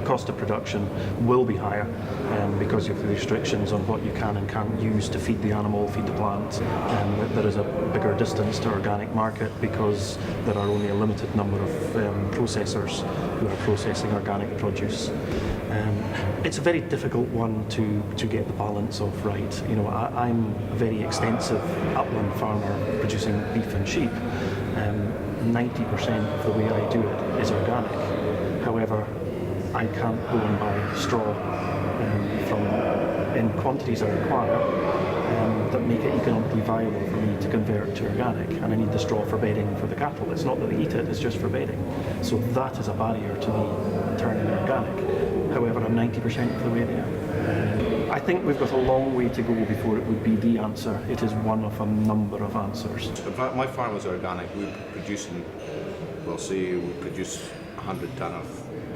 cost of production will be higher because of the restrictions on what you can and can't use to feed the animal, feed the plant. There is a bigger distance to organic market because there are only a limited number of processors who are processing organic produce. It's a very difficult one to get the balance of right. You know, I'm a very extensive upland farmer producing beef and sheep. 90% of the way I do it is organic. However, I can't go and buy straw in quantities I require that make it economically viable for me to convert to organic, and I need the straw for bedding for the cattle. It's not that they eat it, it's just for bedding. So that is a barrier to me turning organic. However, I'm 90% of the way there. I think we've got a long way to go before it would be the answer. It is one of a number of answers. In fact, my farm is organic. We're producing, well, say we produce 100 tonne of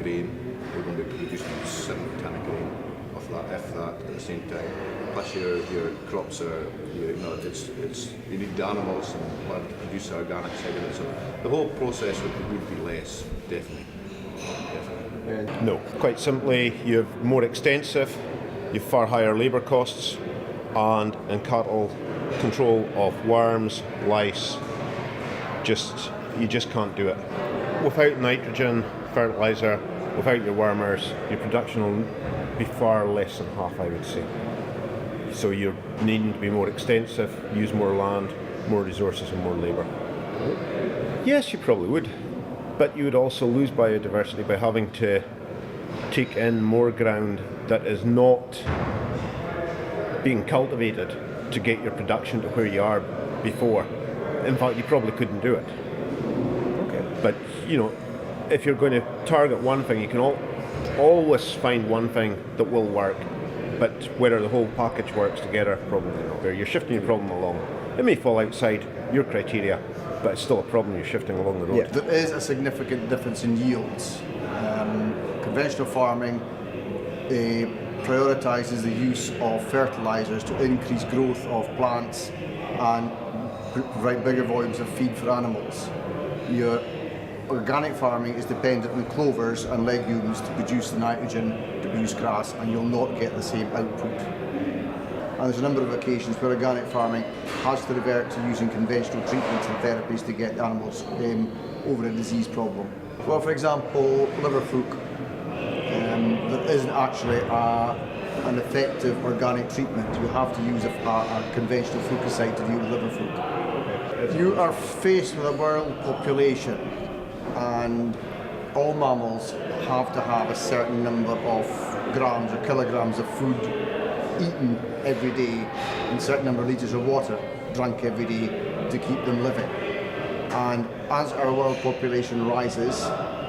grain, we're going to be producing 70 tonne of grain of that, if that, at the same time. Plus your crops are, you know, it's you need the animals and blood to produce the organic side of it. So the whole process would be less, definitely. No, quite simply, you have more extensive, you have far higher labour costs, and in cattle, control of worms, lice, you just can't do it. Without nitrogen, fertiliser, without your wormers, your production will be far less than half, I would say. So you're needing to be more extensive, use more land, more resources and more labour. Yes, you probably would. But you would also lose biodiversity by having to take in more ground that is not being cultivated to get your production to where you are before. In fact, you probably couldn't do it. Okay. But, you know, if you're going to target one thing, you can always find one thing that will work. But whether the whole package works together, probably not. You're shifting your problem along. It may fall outside your criteria, but it's still a problem you're shifting along the road. Yeah, there is a significant difference in yields. Conventional farming prioritises the use of fertilisers to increase growth of plants and provide bigger volumes of feed for animals. Your organic farming is dependent on clovers and legumes to produce the nitrogen, to produce grass, and you'll not get the same output. And there's a number of occasions where organic farming has to revert to using conventional treatments and therapies to get the animals over a disease problem. Well, for example, liver fluke. There isn't actually an effective organic treatment. You have to use a conventional fungicide to deal with liver fluke. You are faced with a world population, and all mammals have to have a certain number of grams or kilograms of food eaten every day and a certain number of litres of water drunk every day to keep them living. And as our world population rises,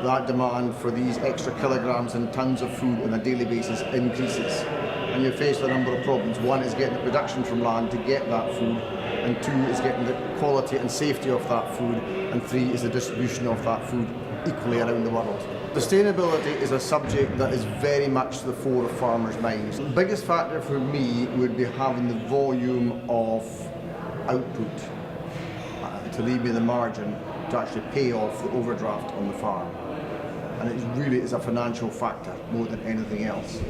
that demand for these extra kilograms and tons of food on a daily basis increases. And you're faced with a number of problems. One is getting the production from land to get that food, and two is getting the quality and safety of that food, and three is the distribution of that food equally around the world. Sustainability is a subject that is very much to the fore of farmers' minds. The biggest factor for me would be having the volume of output to leave me the margin to actually pay off the overdraft on the farm. And it really is a financial factor more than anything else.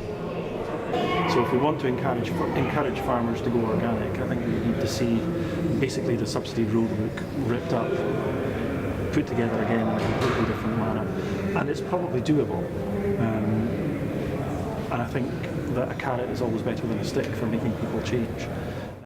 So if we want to encourage farmers to go organic, I think we need to see basically the subsidy rulebook ripped up, put together again in a completely different manner. And it's probably doable. And I think that a carrot is always better than a stick for making people change.